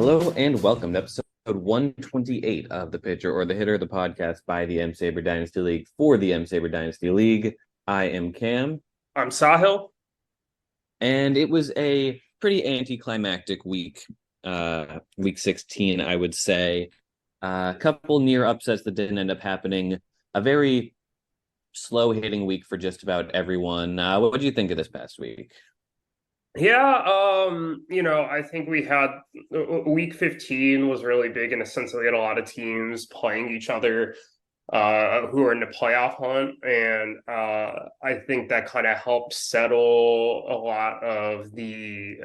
Hello and welcome to episode 128 of The Pitcher or the Hitter, the podcast by the M-SABR Dynasty League for the M-SABR Dynasty League. I am Cam. I'm Sahil. And it was a pretty anticlimactic week, week 16, I would say. A couple near upsets that didn't end up happening. A very slow-hitting week for just about everyone. What did you think of this past week? Yeah, I think we had week 15 was really big in a sense that we had a lot of teams playing each other who are in the playoff hunt. And I think that kind of helped settle a lot of the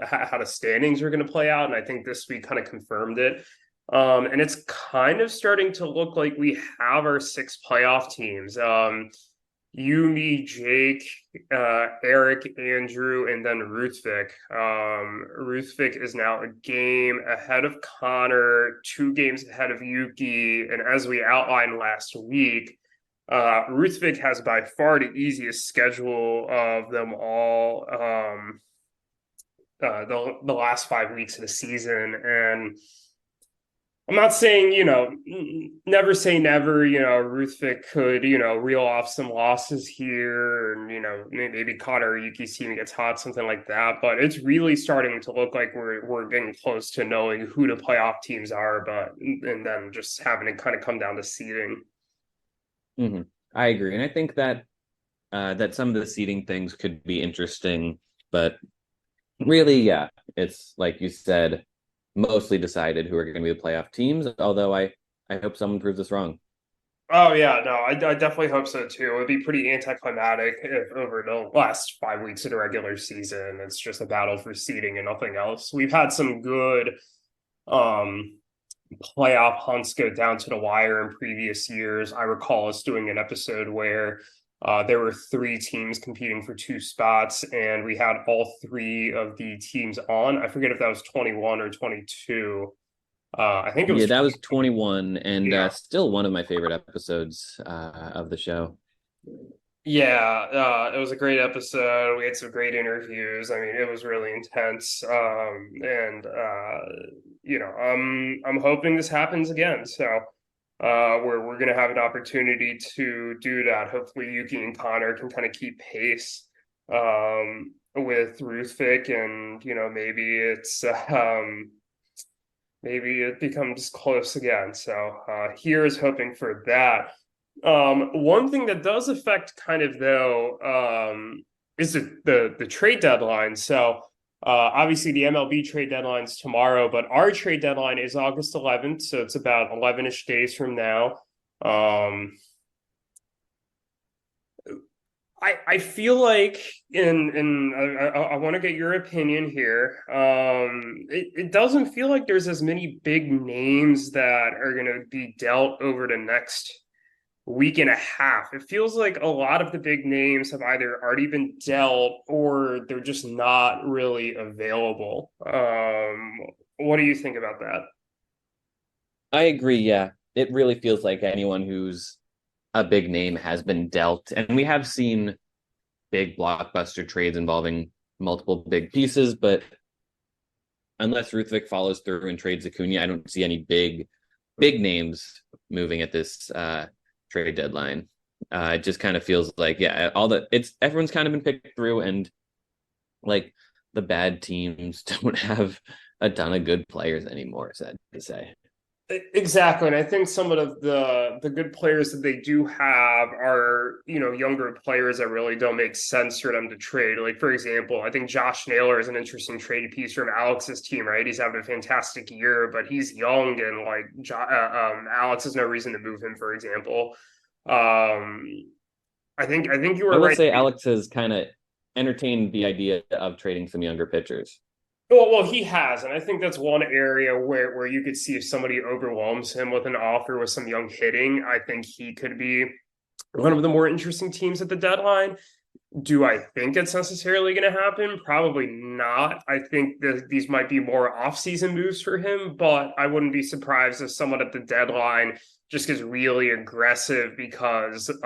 how the standings are going to play out. And I think this week kind of confirmed it. And it's kind of starting to look like we have our 6 playoff teams. You, me, Jake, Erik, Andrew, and then Ruthvik. Ruthvik is now a game ahead of Conor, 2 games ahead of Yuki, and as we outlined last week, Ruthvik has by far the easiest schedule of them all. The last 5 weeks of the season, and I'm not saying, never say never, Ruthvik could, reel off some losses here and, maybe Conor or Yuki's team gets hot, something like that. But it's really starting to look like we're getting close to knowing who the playoff teams are, and then just having it kind of come down to seeding. Mm-hmm. I agree. And I think that that some of the seeding things could be interesting, but really, yeah, it's like you said, mostly decided who are going to be the playoff teams, although I hope someone proves us wrong. Oh, yeah, no, I definitely hope so, too. It would be pretty anticlimactic if over the last 5 weeks of the regular season, it's just a battle for seeding and nothing else. We've had some good playoff hunts go down to the wire in previous years. I recall us doing an episode where there were 3 teams competing for 2 spots, and we had all 3 of the teams on. I forget if that was 21 or 22. I think it was. Yeah, that was 21, and Yeah. still one of my favorite episodes of the show. Yeah, it was a great episode. We had some great interviews. I mean, it was really intense. And I'm hoping this happens again. So we're gonna have an opportunity to do that. Hopefully Yuki and Conor can kind of keep pace with Ruthvik, and maybe it becomes close again. So here is hoping for that. One thing that does affect kind of though is the trade deadline. So obviously the MLB trade deadline is tomorrow, but our trade deadline is August 11th, so it's about 11ish days from now. I feel like, and I want to get your opinion here. It doesn't feel like there's as many big names that are going to be dealt over the next week and a half. It feels like a lot of the big names have either already been dealt or they're just not really available. What do you think about that? I agree. Yeah, it really feels like anyone who's a big name has been dealt, and we have seen big blockbuster trades involving multiple big pieces, but unless Ruthvik follows through and trades Acuna, I don't see any big names moving at this trade deadline. It just kind of feels like, yeah, everyone's kind of been picked through, and like the bad teams don't have a ton of good players anymore, sad to say. Exactly, and I think some of the good players that they do have are, younger players that really don't make sense for them to trade. Like, for example, I think Josh Naylor is an interesting trade piece from Alex's team, right? He's having a fantastic year, but he's young, and Alex has no reason to move him, for example. I think you were I will right. say Alex has kind of entertained the idea of trading some younger pitchers. Well, he has, and I think that's one area where you could see if somebody overwhelms him with an offer with some young hitting. I think he could be one of the more interesting teams at the deadline. Do I think it's necessarily going to happen? Probably not. I think that these might be more off-season moves for him, but I wouldn't be surprised if someone at the deadline just gets really aggressive because, there's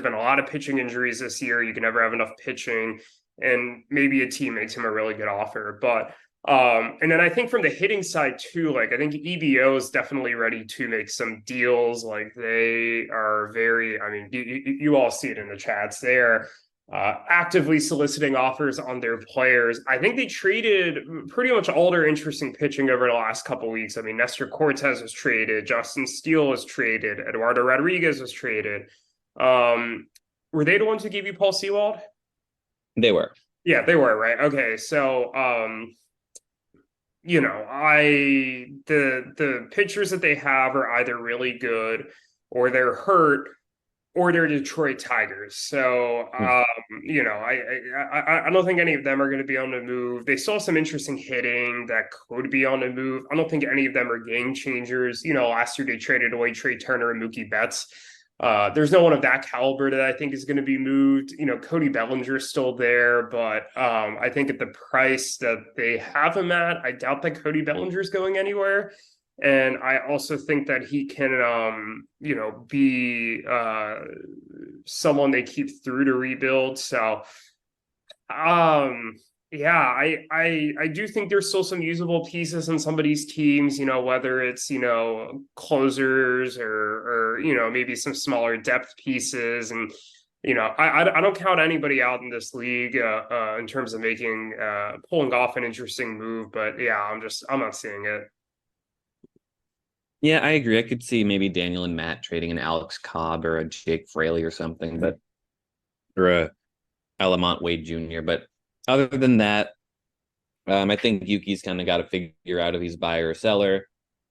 been a lot of pitching injuries this year. You can never have enough pitching, and maybe a team makes him a really good offer. But And then I think from the hitting side too, like I think EBO is definitely ready to make some deals. Like they are very, I mean, you all see it in the chats. They are actively soliciting offers on their players. I think they traded pretty much all their interesting pitching over the last couple of weeks. I mean, Nestor Cortez was traded, Justin Steele was traded, Eduardo Rodriguez was traded. Were they the ones who gave you Paul Sewald? They were. Yeah, they were, right? Okay, so the pitchers that they have are either really good or they're hurt or they're Detroit Tigers. So I don't think any of them are going to be on the move. They still have some interesting hitting that could be on the move. I don't think any of them are game changers. Last year they traded away Trey Turner and Mookie Betts. There's no one of that caliber that I think is going to be moved. Cody Bellinger's still there, but I think at the price that they have him at, I doubt that Cody Bellinger's going anywhere. And I also think that he can, be someone they keep through to rebuild. So, I do think there's still some usable pieces in some of these teams, whether it's, closers or maybe some smaller depth pieces. And, I don't count anybody out in this league in terms of pulling off an interesting move. But yeah, I'm not seeing it. Yeah, I agree. I could see maybe Daniel and Matt trading an Alex Cobb or a Jake Fraley or something, or a Alamont Wade Jr. But other than that, I think Yuki's kind of got to figure out if he's buyer or seller,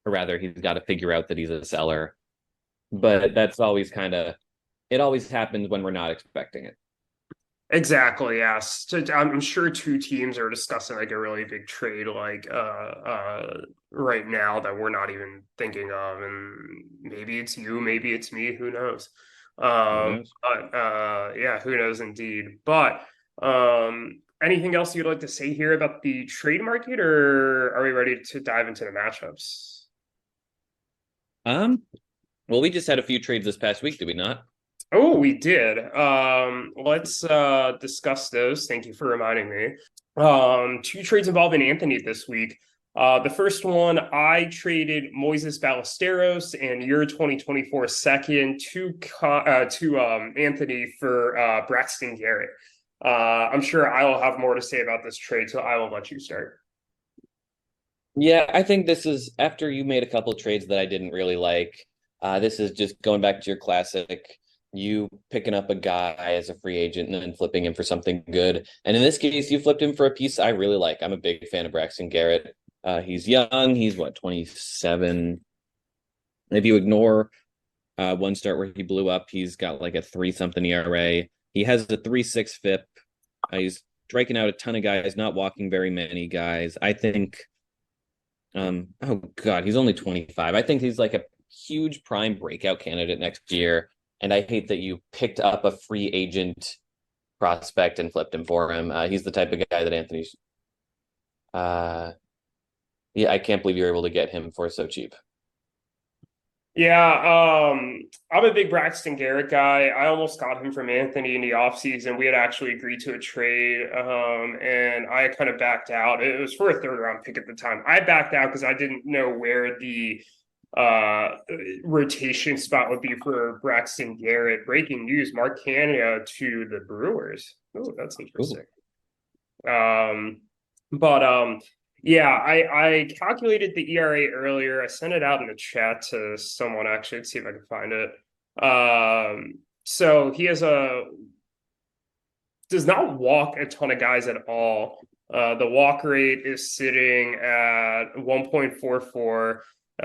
or rather, he's got to figure out that he's a seller. But that's always it always happens when we're not expecting it. Exactly, yes. I'm sure two teams are discussing like a really big trade like right now that we're not even thinking of, and maybe it's you, maybe it's me, who knows? Yeah, who knows indeed. But anything else you'd like to say here about the trade market, or are we ready to dive into the matchups? Well, we just had a few trades this past week, did we not? Oh, we did. Let's discuss those. Thank you for reminding me. Two trades involving Anthony this week. The first one, I traded Moises Ballesteros and your 2024 second to Anthony for Braxton Garrett. I'm sure I will have more to say about this trade, so I will let you start. Yeah, I think this is after you made a couple of trades that I didn't really like. This is just going back to your classic, you picking up a guy as a free agent and then flipping him for something good. And in this case, you flipped him for a piece I really like. I'm a big fan of Braxton Garrett. He's young. He's 27. If you ignore one start where he blew up, he's got like a 3-something ERA. He has a 3.6 FIP. He's striking out a ton of guys, not walking very many guys. I think, oh God, he's only 25. I think he's like a huge prime breakout candidate next year. And I hate that you picked up a free agent prospect and flipped him for him. He's the type of guy that Anthony's. Yeah, I can't believe you were able to get him for so cheap. Yeah, I'm a big Braxton Garrett guy. I almost got him from Anthony in the offseason. We had actually agreed to a trade, and I kind of backed out. It was for a third-round pick at the time. I backed out because I didn't know where the rotation spot would be for Braxton Garrett. Breaking news: Mark Canha to the Brewers. Oh, that's interesting. Yeah, I calculated the ERA earlier. I sent it out in the chat to someone, actually. Let's see if I can find it. So he does not walk a ton of guys at all. The walk rate is sitting at 1.44.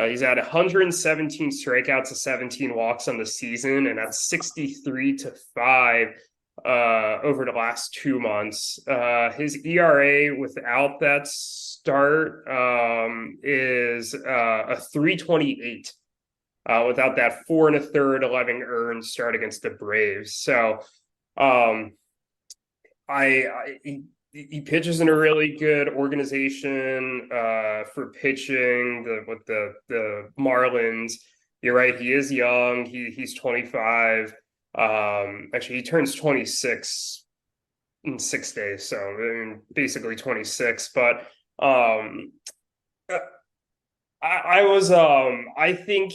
He's had 117 strikeouts to 17 walks on the season, and that's 63-5 over the last 2 months. His ERA without that start is a 3.28 without that 4 1/3 11 earned start against the Braves. So he pitches in a really good organization for pitching with the Marlins. You're right, he is young. He's 25. Actually, he turns 26 in 6 days, so I mean, basically 26. But Um, I think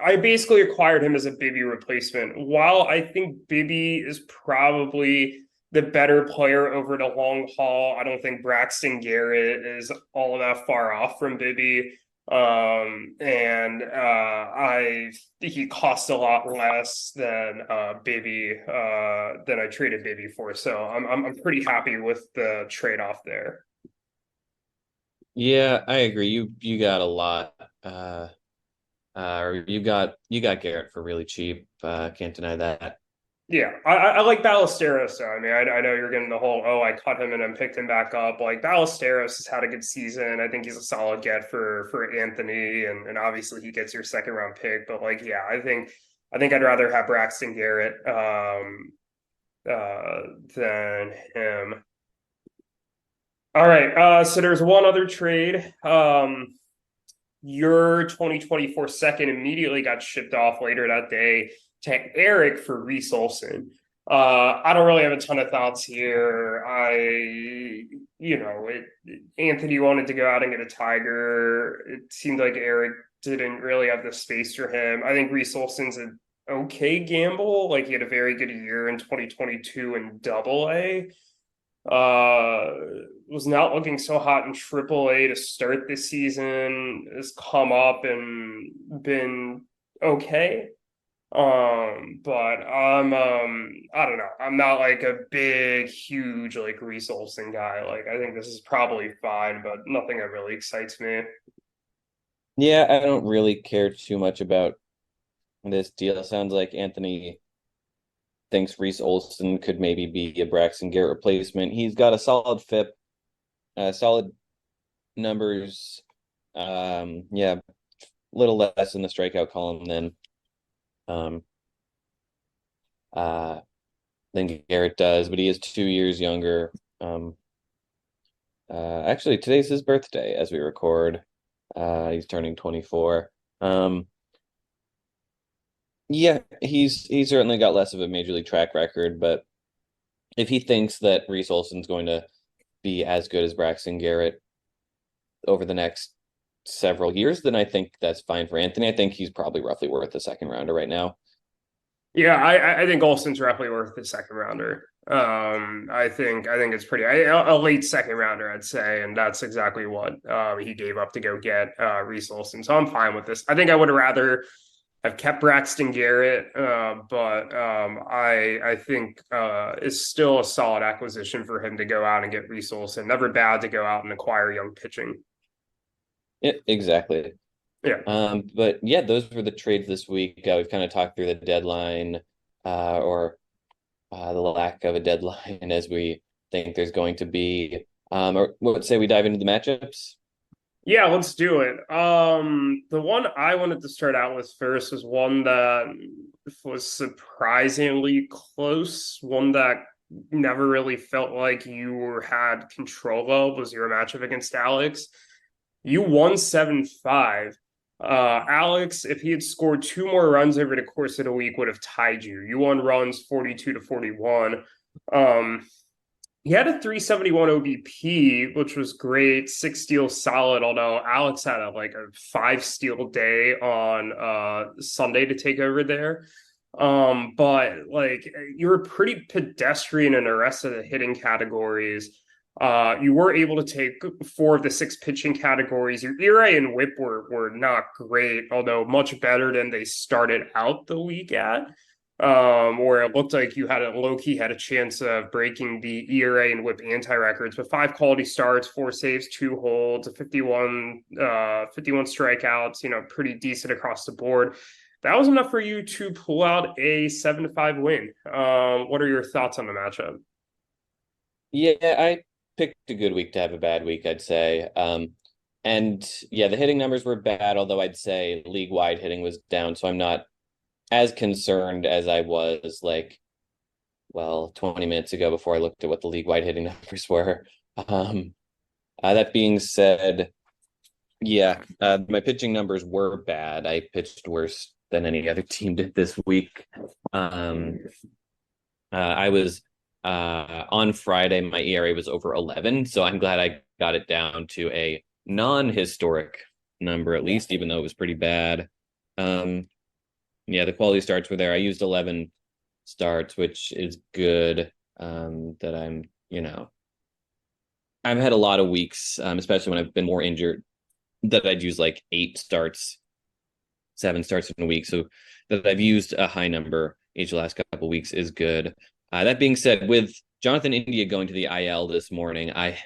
I basically acquired him as a Bibby replacement. While I think Bibby is probably the better player over the long haul, I don't think Braxton Garrett is all that far off from Bibby. And I he cost a lot less than Bibby than I traded Bibby for. So I'm pretty happy with the trade off there. Yeah, I agree. You got a lot. You got Garrett for really cheap. Can't deny that. Yeah, I like Ballesteros. So I mean, I know you're getting the whole I cut him and then picked him back up. Like Ballesteros has had a good season. I think he's a solid get for Anthony, and obviously he gets your second round pick. But like, yeah, I think I'd rather have Braxton Garrett than him. All right, so there's one other trade. Your 2024 second immediately got shipped off later that day to Erik for Reese Olson. I don't really have a ton of thoughts here. Anthony wanted to go out and get a Tiger. It seemed like Erik didn't really have the space for him. I think Reese Olson's an okay gamble. Like he had a very good year in 2022 in Double A. Was not looking so hot in Triple A to start this season. Has come up and been okay. But I don't know. I'm not like a big, huge like Reese Olson guy. Like I think this is probably fine, but nothing that really excites me. Yeah, I don't really care too much about this deal. It sounds like Anthony thinks Reese Olson could maybe be a Braxton Garrett replacement. He's got a solid FIP, solid numbers. Yeah, a little less in the strikeout column um uh than Garrett does, but he is 2 years younger. Actually, today's his birthday as we record. He's turning 24. Yeah, he's certainly got less of a major league track record, but if he thinks that Reese Olson's going to be as good as Braxton Garrett over the next several years, then I think that's fine for Anthony. I think he's probably roughly worth a second rounder right now. Yeah, I think Olson's roughly worth the second rounder. I think it's pretty a late second rounder, I'd say, and that's exactly what he gave up to go get Reese Olson. So I'm fine with this. I think I would rather have kept Braxton Garrett, but I think it's still a solid acquisition for him to go out and get Reese Olson. Never bad to go out and acquire young pitching. Yeah, exactly. Yeah. But yeah, those were the trades this week. We've kind of talked through the deadline, or the lack of a deadline as we think there's going to be. Or let's say we dive into the matchups. Yeah, let's do it. The one I wanted to start out with first was one that was surprisingly close, one that never really felt like you had control of, was your matchup against Alex. You won 7-5. Alex, if he had scored two more runs over the course of the week, would have tied you. You won runs 42-41. He had a 371 OBP, which was great. 6 steals solid, although Alex had a 5 steal day on Sunday to take over there. But like you were pretty pedestrian in the rest of the hitting categories. You were able to take 4 of the 6 pitching categories. Your ERA and WHIP were not great, although much better than they started out the week at. Where it looked like you had a low-key had a chance of breaking the ERA and WHIP anti-records, but 5 quality starts, 4 saves, 2 holds, 51 strikeouts, pretty decent across the board. That was enough for you to pull out a 7-5 win. What are your thoughts on the matchup? Yeah, I picked a good week to have a bad week, I'd say. And yeah, the hitting numbers were bad, although I'd say league-wide hitting was down, so I'm not as concerned as I was 20 minutes ago before I looked at what the league-wide hitting numbers were. That being said, yeah, my pitching numbers were bad. I pitched worse than any other team did this week. I was On Friday, my ERA was over 11, so I'm glad I got it down to a non-historic number at least, even though it was pretty bad. Yeah, the quality starts were there. I used 11 starts, which is good. That I've had a lot of weeks, especially when I've been more injured, that I'd use like 8 starts, 7 starts in a week. So that I've used a high number each last couple of weeks is good. That being said, with Jonathan India going to the IL this morning, I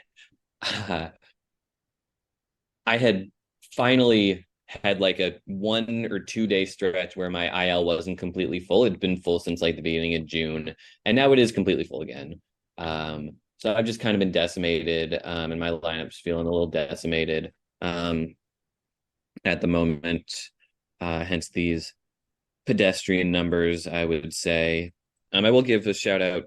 had finally had like a 1 or 2 day stretch where my IL wasn't completely full. It'd been full since like the beginning of June, and now it is completely full again. So I've just kind of been decimated, and my lineup's feeling a little decimated at the moment. Hence these pedestrian numbers, I would say. I will give a shout out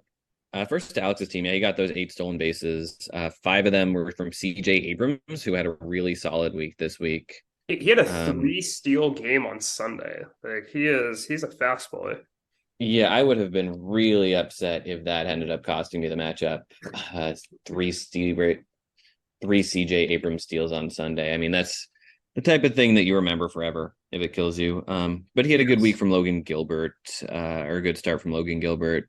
first to Alex's team. Yeah, he got those 8 stolen bases. 5 of them were from CJ Abrams, who had a really solid week this week. He had a 3-steal game on Sunday. Like he's a fast boy. Yeah, I would have been really upset if that ended up costing me the matchup. 3 CJ Abrams steals on Sunday. I mean, that's the type of thing that you remember forever if it kills you. But he had a good week from Logan Gilbert, or a good start from Logan Gilbert.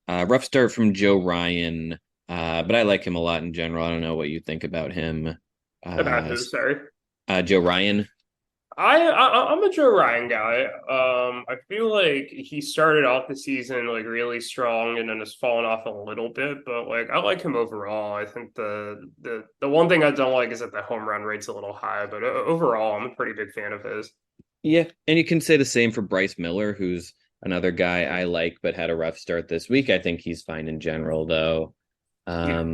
Rough start from Joe Ryan, but I like him a lot in general. I don't know what you think about him. About who? Sorry. Joe Ryan. I'm a Joe Ryan guy. I feel like he started off the season like really strong and then has fallen off a little bit, but like I like him overall. I think the one thing I don't like is that the home run rate's a little high, but overall I'm a pretty big fan of his. Yeah, and you can say the same for Bryce Miller, who's another guy I like but had a rough start this week. I think he's fine in general though. Yeah.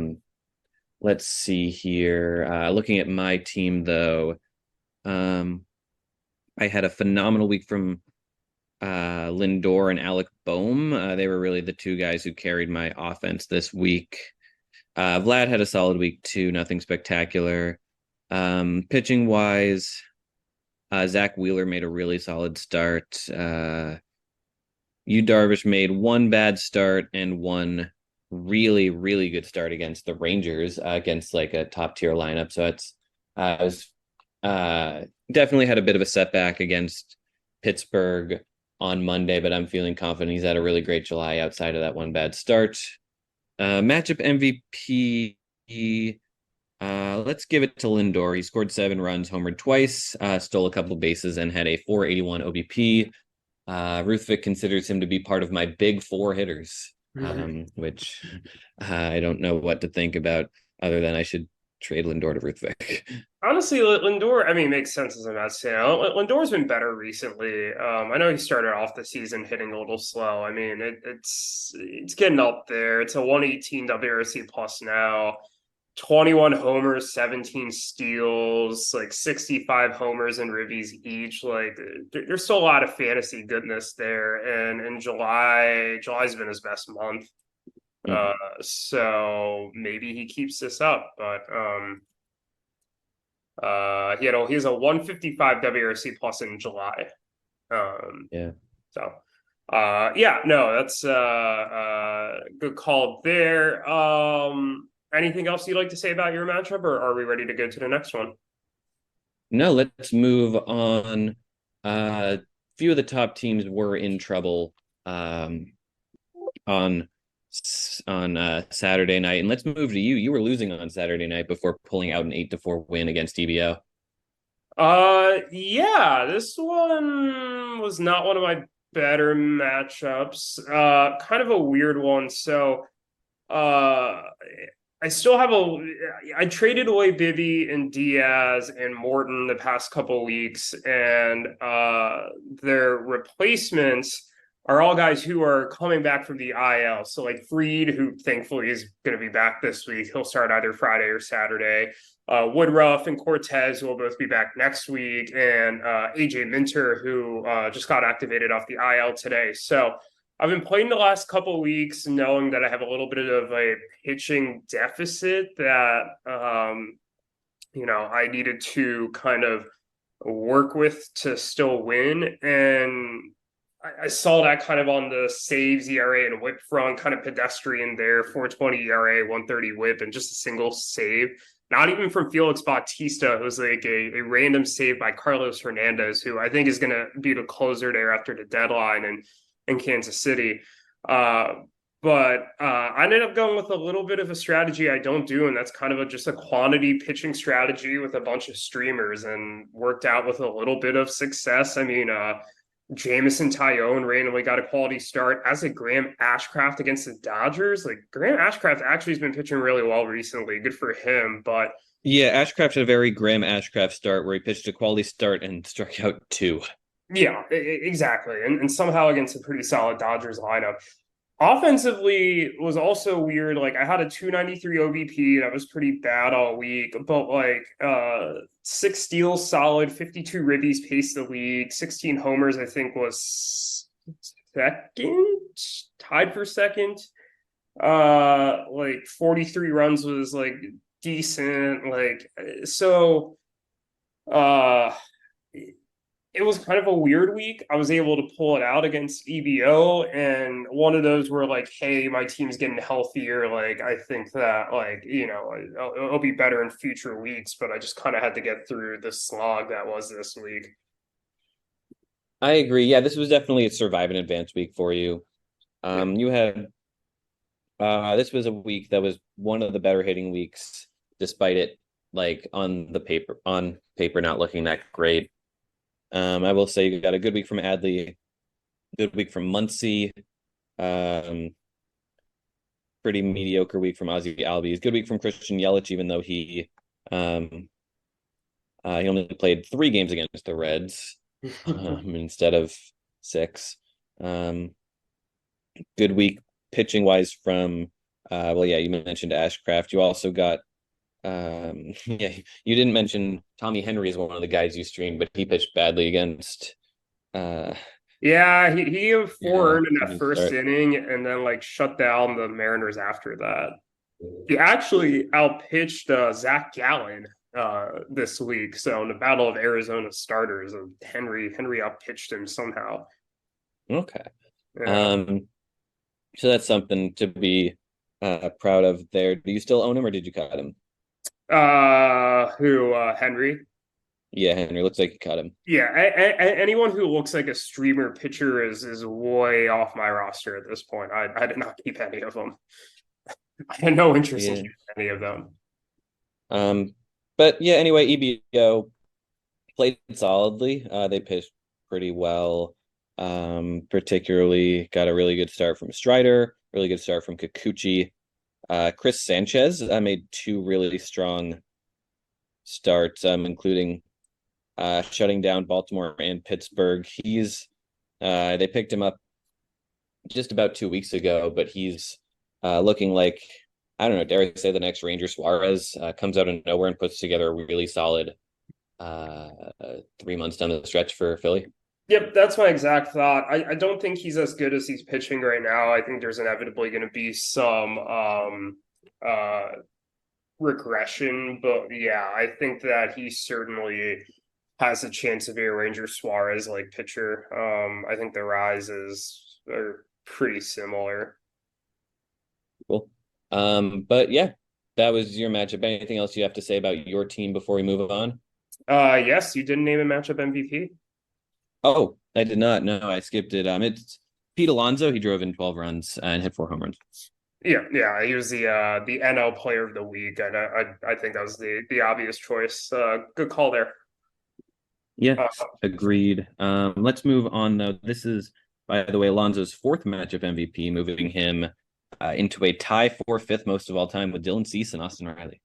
Let's see here. Looking at my team though, I had a phenomenal week from Lindor and Alec Boehm. They were really the 2 guys who carried my offense this week. Vlad had a solid week too, nothing spectacular. Pitching wise, Zach Wheeler made a really solid start. Yu Darvish made 1 bad start and 1 really, really good start against the Rangers, against like a top tier lineup. So I was definitely had a bit of a setback against Pittsburgh on Monday, but I'm feeling confident he's had a really great July outside of that 1 bad start. Matchup MVP, let's give it to Lindor. He scored 7 runs, homered twice, stole a couple of bases, and had a 481 OBP. Ruthvik considers him to be part of my big 4 hitters, which I don't know what to think about other than I should trade Lindor to Ruthvik. Honestly, Lindor, I mean, makes sense as a Mets fan. Lindor's been better recently. I know he started off the season hitting a little slow. I mean, it's getting up there. It's a 118 WRC plus now. 21 homers, 17 steals, like 65 homers and ribbies each. Like there's still a lot of fantasy goodness there. And in July's been his best month. So maybe he keeps this up, but he has a 155 WRC plus in July. Yeah. So yeah, no, that's good call there. Anything else you'd like to say about your matchup, or are we ready to go to the next one? No, let's move on. A few of the top teams were in trouble on Saturday night, and let's move to you. You were losing on Saturday night before pulling out an 8-4 win against DBO. Yeah, this one was not one of my better matchups. Kind of a weird one. So, I still have I traded away Bibby and Diaz and Morton the past couple weeks, and their replacements are all guys who are coming back from the IL. So like Freed, who thankfully is going to be back this week. He'll start either Friday or Saturday. Woodruff and Cortez will both be back next week. And AJ Minter, who just got activated off the IL today. So I've been playing the last couple of weeks knowing that I have a little bit of a pitching deficit that, I needed to kind of work with to still win. And I saw that kind of on the saves ERA and whip front, kind of pedestrian there, 4.20 ERA, 1.30 whip, and just a single save. Not even from Felix Bautista. It was like a random save by Carlos Hernandez, who I think is going to be the closer there after the deadline in Kansas City. But I ended up going with a little bit of a strategy I don't do, and that's kind of just a quantity pitching strategy with a bunch of streamers, and worked out with a little bit of success. I mean, Jameson Taillon randomly got a quality start, as a Graham Ashcraft against the Dodgers. Like, Graham Ashcraft actually has been pitching really well recently. Good for him. But Yeah, Ashcraft had a very Graham Ashcraft start where he pitched a quality start and struck out 2. yeah, exactly. And somehow against a pretty solid Dodgers lineup. Offensively was also weird. Like, I had a 293 OBP that was pretty bad all week, but like 6 steals solid, 52 ribbies paced the league, 16 homers I think was second, tied for second. Like 43 runs was like decent. Like, so it was kind of a weird week. I was able to pull it out against EBO, and one of those were like, hey, my team's getting healthier. Like, I think that, like, it'll be better in future weeks, but I just kind of had to get through the slog that was this week. I agree. Yeah, this was definitely a survive and advance week for you. You had this was a week that was one of the better hitting weeks, despite it like on paper not looking that great. I will say you got a good week from Adley, good week from Muncy, pretty mediocre week from Ozzie Albies, good week from Christian Yelich, even though he only played 3 games against the Reds instead of 6. Good week pitching wise from you mentioned Ashcraft. You also got you didn't mention Tommy Henry is one of the guys you streamed, but he pitched badly against yeah, he gave 4 earned in that first inning, and then like shut down the Mariners after that. He actually outpitched Zach Gallen this week. So in the Battle of Arizona starters, Henry outpitched him somehow. Okay. Yeah. So that's something to be proud of there. Do you still own him, or did you cut him? Henry? Yeah, Henry looks like you cut him. Yeah, anyone who looks like a streamer pitcher is way off my roster at this point. I did not keep any of them. I had no interest in keeping any of them. But yeah, anyway, EBO played solidly. They pitched pretty well. Particularly got a really good start from Strider, really good start from Kikuchi. Cris Sanchez made 2 really strong starts, including shutting down Baltimore and Pittsburgh. They picked him up just about 2 weeks ago, but he's looking like, I don't know, dare I say the next Ranger Suarez. Comes out of nowhere and puts together a really solid 3 months down the stretch for Philly. Yep, that's my exact thought. I don't think he's as good as he's pitching right now. I think there's inevitably going to be some regression, but yeah, I think that he certainly has a chance to be a Ranger Suarez like pitcher. I think the rises are pretty similar. Cool. But yeah, that was your matchup. Anything else you have to say about your team before we move on? Yes, you didn't name a matchup MVP. Oh, I did not. No, I skipped it. It's Pete Alonso. He drove in 12 runs and hit 4 home runs. Yeah, he was the NL Player of the Week, and I think that was the obvious choice. Good call there. Yeah, agreed. Let's move on though. This is, by the way, Alonso's 4th matchup MVP, moving him into a tie for 5th most of all time with Dylan Cease and Austin Riley.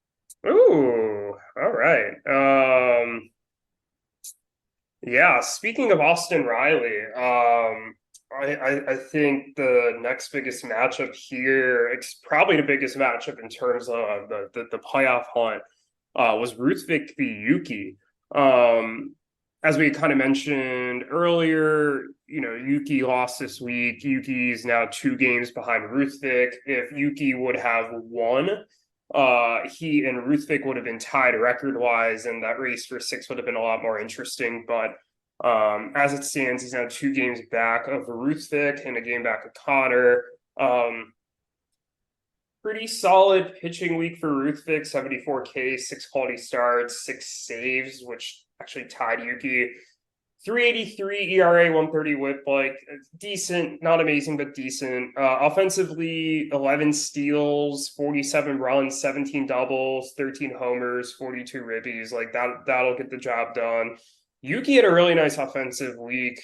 Ooh, all right. Yeah, speaking of Austin Riley, I think the next biggest matchup here, it's probably the biggest matchup in terms of the playoff hunt, was Ruthvik v. Yuki. As we kind of mentioned earlier, Yuki lost this week. Yuki's now 2 games behind Ruthvik. If Yuki would have won, he and Ruthvik would have been tied record-wise, and that race for 6 would have been a lot more interesting. But As it stands, he's now 2 games back of Ruthvik and a game back of Conor. Pretty solid pitching week for Ruthvik, 74K, 6 quality starts, 6 saves, which actually tied Yuki. 383 ERA, 130 whip, like decent, not amazing, but decent. Offensively, 11 steals, 47 runs, 17 doubles, 13 homers, 42 ribbies. Like that'll get the job done. Yuki had a really nice offensive week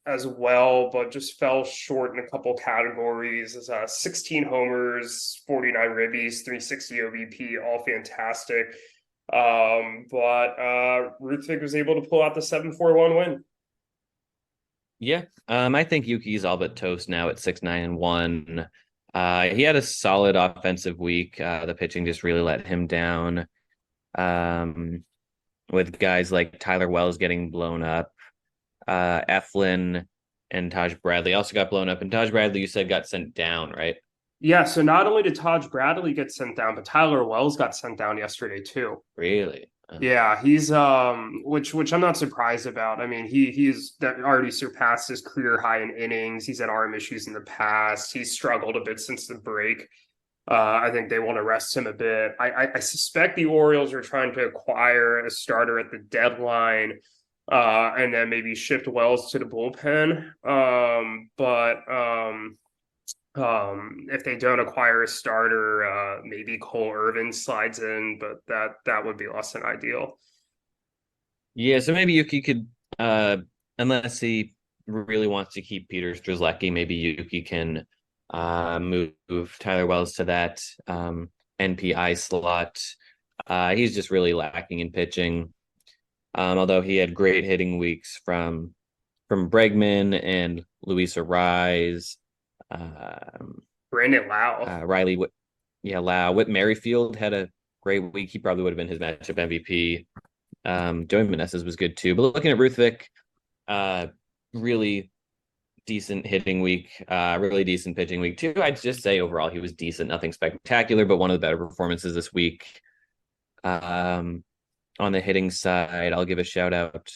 as well, but just fell short in a couple categories. 16 homers, 49 ribbies, 360 OBP, all fantastic. But Ruthvik was able to pull out the 7-4-1 win. Yeah, I think Yuki's all but toast now at 6-9-1. He had a solid offensive week. The pitching just really let him down. With guys like Tyler Wells getting blown up. Eflin and Taj Bradley also got blown up. And Taj Bradley, you said, got sent down, right? Yeah, so not only did Taj Bradley get sent down, but Tyler Wells got sent down yesterday too. Really? Yeah, he's which I'm not surprised about. I mean, he's already surpassed his career high in innings. He's had arm issues in the past. He's struggled a bit since the break. I think they want to rest him a bit. I suspect the Orioles are trying to acquire a starter at the deadline, and then maybe shift Wells to the bullpen. If they don't acquire a starter, maybe Cole Irvin slides in, but that would be less than ideal. Yeah, so maybe Yuki could, unless he really wants to keep Peter Strzelecki, maybe Yuki can move Tyler Wells to that NPI slot. He's just really lacking in pitching. Although he had great hitting weeks from Bregman and Luis Arraez. Brandon Lau. Riley, Lau. Whit Merrifield had a great week. He probably would have been his matchup MVP. Joey Meneses was good too. But looking at Ruthvik, really decent hitting week, really decent pitching week too. I'd just say overall he was decent, nothing spectacular, but one of the better performances this week. On the hitting side, I'll give a shout out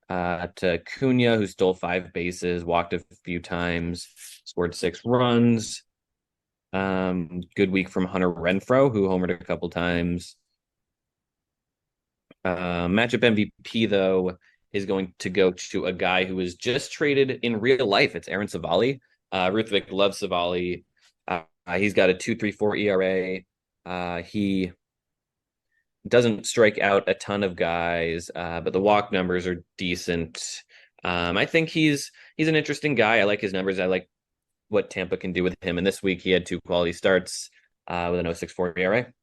to Cunha, who stole 5 bases, walked a few times, scored 6 runs. Good week from Hunter Renfroe, who homered a couple times. Matchup MVP, though, is going to go to a guy who was just traded in real life. It's Aaron Savali. Ruthvik loves Savali. He's got a 2.34 ERA. He doesn't strike out a ton of guys, but the walk numbers are decent. I think he's an interesting guy. I like his numbers. I like what Tampa can do with him. And this week he had 2 quality starts with an 0.64 ERA.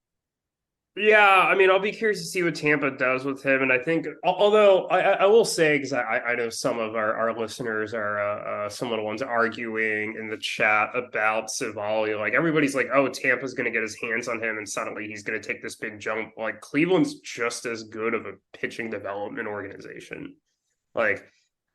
Yeah, I mean, I'll be curious to see what Tampa does with him. And I think, although I will say, because I know some of our listeners are some of the ones arguing in the chat about Savali. Like, everybody's like, oh, Tampa's going to get his hands on him and suddenly he's going to take this big jump. Like, Cleveland's just as good of a pitching development organization. Like,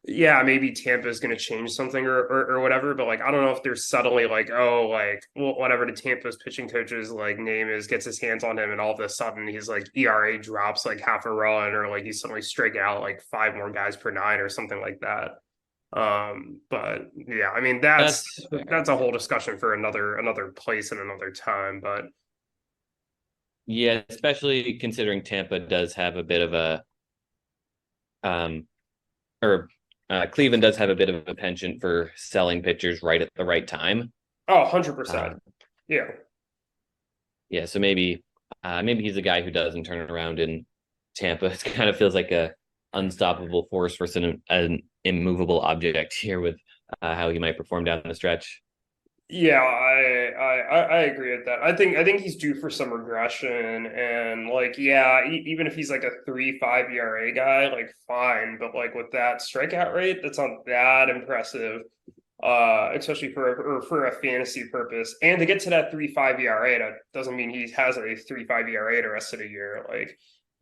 yeah, maybe Tampa is going to change something or whatever, but like I don't know if they're suddenly like, oh, like whatever the Tampa's pitching coach's like name is, gets his hands on him, and all of a sudden he's like ERA drops like half a run, or like he's suddenly striking out like 5 more guys per 9 or something like that. But yeah, I mean that's a whole discussion for another place and another time. But yeah, especially considering Tampa does have a bit of a Cleveland does have a bit of a penchant for selling pitchers right at the right time. Oh, 100%. Yeah. Yeah, so maybe he's a guy who doesn't turn it around in Tampa. It kind of feels like a unstoppable force versus an immovable object here with how he might perform down the stretch. Yeah, I agree with that. I think he's due for some regression, and like, yeah, even if he's like a 3.5 ERA guy, like fine, but like with that strikeout rate, that's not that impressive, especially for a fantasy purpose. And to get to that 3.5 ERA, that doesn't mean he has a 3.5 ERA the rest of the year, like.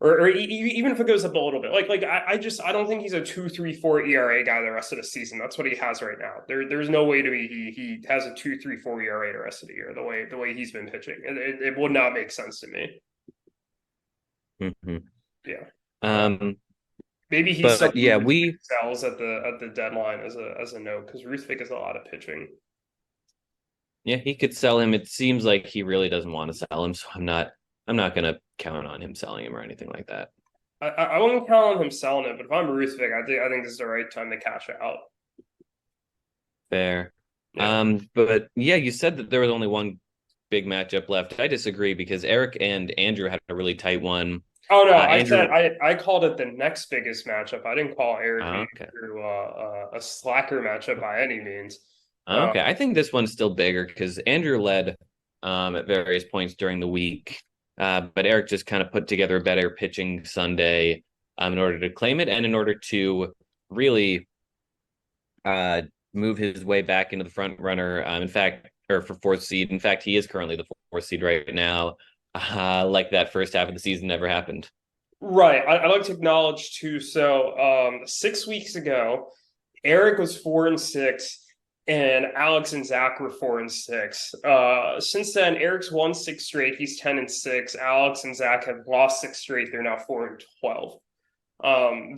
Or even if it goes up a little bit, I don't think he's a 2.34 ERA guy the rest of the season. That's what he has right now. There's no way to be he has a 2.34 ERA the rest of the year. The way he's been pitching, it would not make sense to me. Mm-hmm. Yeah. Maybe he's But something yeah, Ruthvik sells at the deadline as a note, because Ruthvik is a lot of pitching. he could sell him. It seems like he really doesn't want to sell him, so I'm not gonna count on him selling him or anything like that. I wouldn't count on him selling it, but if I'm Ruthvik, I think this is the right time to cash out. Fair. Yeah. But yeah, you said that there was only one big matchup left. I disagree because Erik and Andrew had a really tight one. Oh no, I said Andrew, I called it the next biggest matchup. I didn't call Erik and okay. Andrew a slacker matchup by any means. Okay, I think this one's still bigger because Andrew led at various points during the week, but Erik just kind of put together a better pitching Sunday in order to claim it and in order to really uh, move his way back into the front runner. In fact, or for fourth seed. In fact, he is currently the fourth seed right now. Like that first half of the season never happened. Right. I like to acknowledge too. So 6 weeks ago, Erik was 4-6, and Alex and Zach were 4-6. Since then, Erik's won 6 straight. He's 10-6. Alex and Zach have lost 6 straight. They're now 4-12.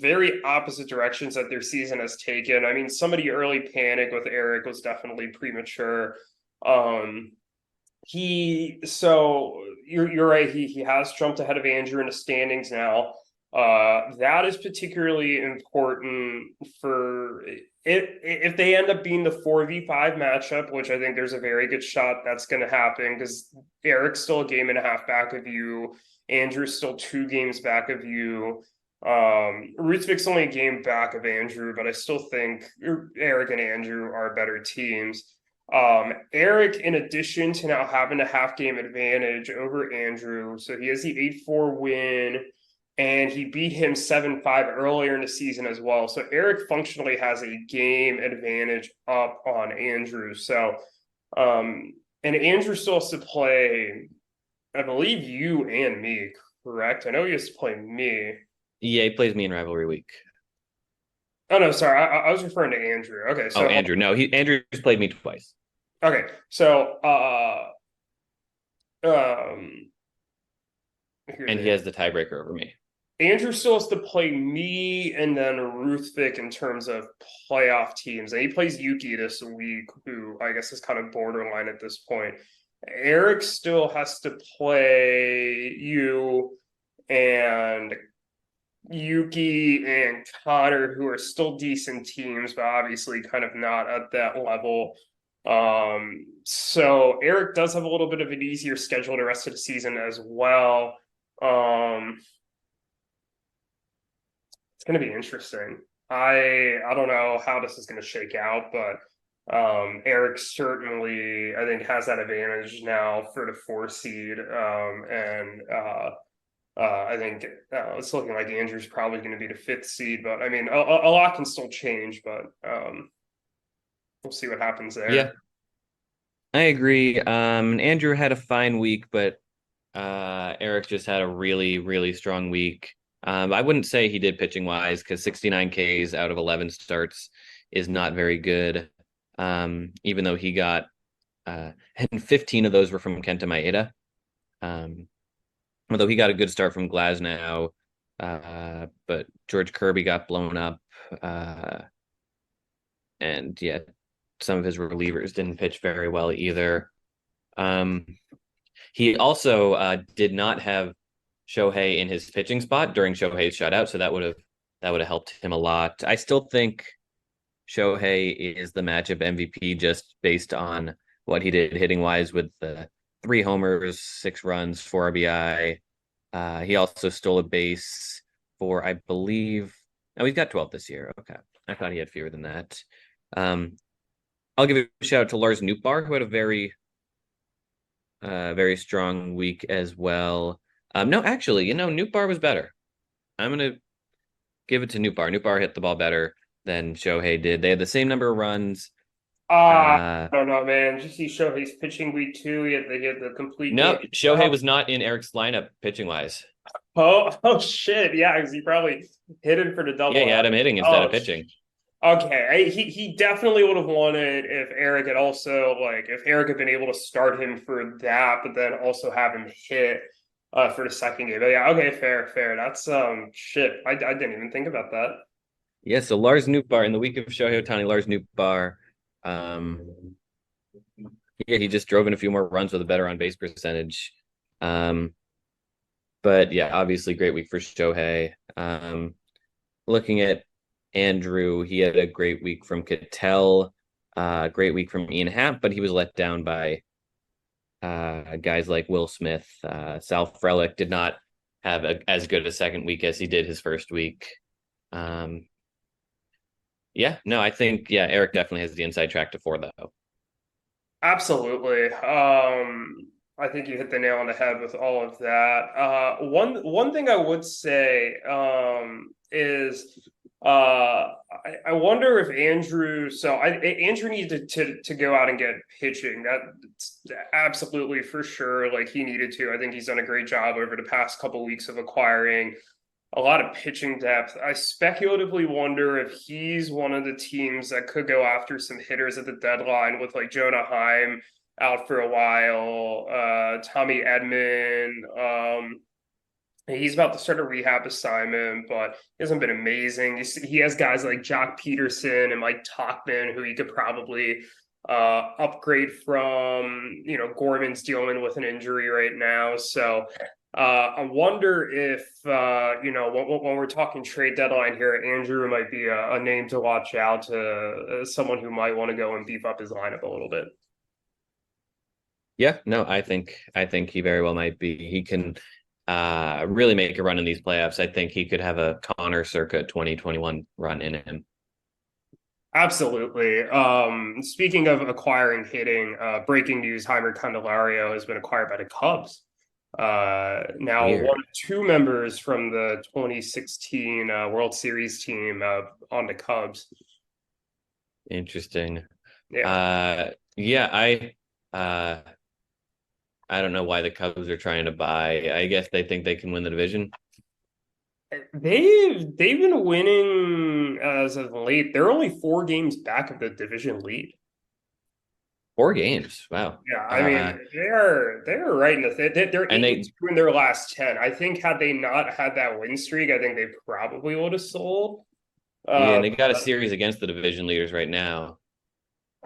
Very opposite directions that their season has taken. I mean, some of the early panic with Erik was definitely premature. You're right. He has jumped ahead of Andrew in the standings now. That is particularly important for if they end up being the 4v5 matchup, which I think there's a very good shot that's going to happen because Erik's still a game and a half back of you. Andrew's still 2 games back of you. Ruthvik's only a game back of Andrew, but I still think Erik and Andrew are better teams. Erik, in addition to now having a half game advantage over Andrew, so he has the 8-4 win, and he beat him 7-5 earlier in the season as well. So Erik functionally has a game advantage up on Andrew. So, and Andrew still has to play, I believe, you and me, correct? I know he has to play me. Yeah, he plays me in rivalry week. Oh no, sorry, I was referring to Andrew. Okay, so Andrew. No, Andrew's played me twice. Okay, so um, and he has the tiebreaker over me. Andrew still has to play me and then Ruthvik in terms of playoff teams. And he plays Yuki this week, who I guess is kind of borderline at this point. Erik still has to play you and Yuki and Conor, who are still decent teams, but obviously kind of not at that level. So Erik does have a little bit of an easier schedule the rest of the season as well. It's going to be interesting. I don't know how this is going to shake out, but Erik certainly, I think, has that advantage now for the 4 seed. I think it's looking like Andrew's probably going to be the 5th seed, but I mean, a lot can still change, but we'll see what happens there. Yeah, I agree. Andrew had a fine week, but Erik just had a really, really strong week. I wouldn't say he did pitching wise because 69 Ks out of 11 starts is not very good. Even though he got and 15 of those were from Kenta Maeda. Although he got a good start from Glasnow, but George Kirby got blown up. And yeah, some of his relievers didn't pitch very well either. He also did not have Shohei in his pitching spot during Shohei's shutout, so that would have helped him a lot. I still think Shohei is the matchup MVP just based on what he did hitting wise with the 3 homers, 6 runs, 4 RBI. He also stole a base for, I believe, he's got 12 this year. Okay, I thought he had fewer than that. I'll give a shout out to Lars Nootbaar, who had a very, very strong week as well. No, actually, Nootbaar was better. I'm going to give it to Nootbaar. Nootbaar hit the ball better than Shohei did. They had the same number of runs. I don't know, man. Did you see Shohei's pitching week 2? He had the complete No, game. Shohei was not in Erik's lineup pitching wise. Oh shit. Yeah, because he probably hit him for the double. Yeah, he had him hitting instead of pitching. Okay, he definitely would have won it if Erik had also if Erik had been able to start him for that, but then also have him hit. for the second game. But yeah, okay, fair. That's shit. I didn't even think about that. Yeah, so Lars Nootbaar in the week of Shohei Ohtani, Lars Nootbaar, um, yeah, he just drove in a few more runs with a better on base percentage. But yeah, obviously great week for Shohei. Looking at Andrew, he had a great week from Cattell, great week from Ian Happ, but he was let down by guys like Will Smith. Sal Frelick did not have as good a second week as he did his first week. Yeah, no, I think Erik definitely has the inside track to four though. Absolutely. I think you hit the nail on the head with all of that. One thing I would say is I wonder if Andrew. So Andrew needed to go out and get pitching. That's absolutely for sure. Like he needed to. I think he's done a great job over the past couple weeks of acquiring a lot of pitching depth. I speculatively wonder if he's one of the teams that could go after some hitters at the deadline with like Jonah Heim out for a while, Tommy Edman. He's about to start a rehab assignment, but he hasn't been amazing. He has guys like Jock Peterson and Mike Tauchman who he could probably upgrade from. Gorman's dealing with an injury right now, so I wonder if when we're talking trade deadline here, Andrew might be a name to watch out to, someone who might want to go and beef up his lineup a little bit. Yeah, no, I think he very well might be. He can really make a run in these playoffs. I think he could have a Conor circa 2021 run in him. Absolutely. Speaking of acquiring hitting, breaking news: Heimer Candelario has been acquired by the Cubs. Now Weird. one of two members from the 2016 World Series team on the Cubs. Interesting. Yeah. Yeah, I don't know why the Cubs are trying to buy. I guess they think they can win the division. They've been winning as of late. They're only 4 games back of the division lead. 4 games. Wow. Yeah, I mean they're right in the they're And 8 they in their last 10. I think had they not had that win streak, I think they probably would have sold. yeah, Uh, and they got a series against the division leaders right now.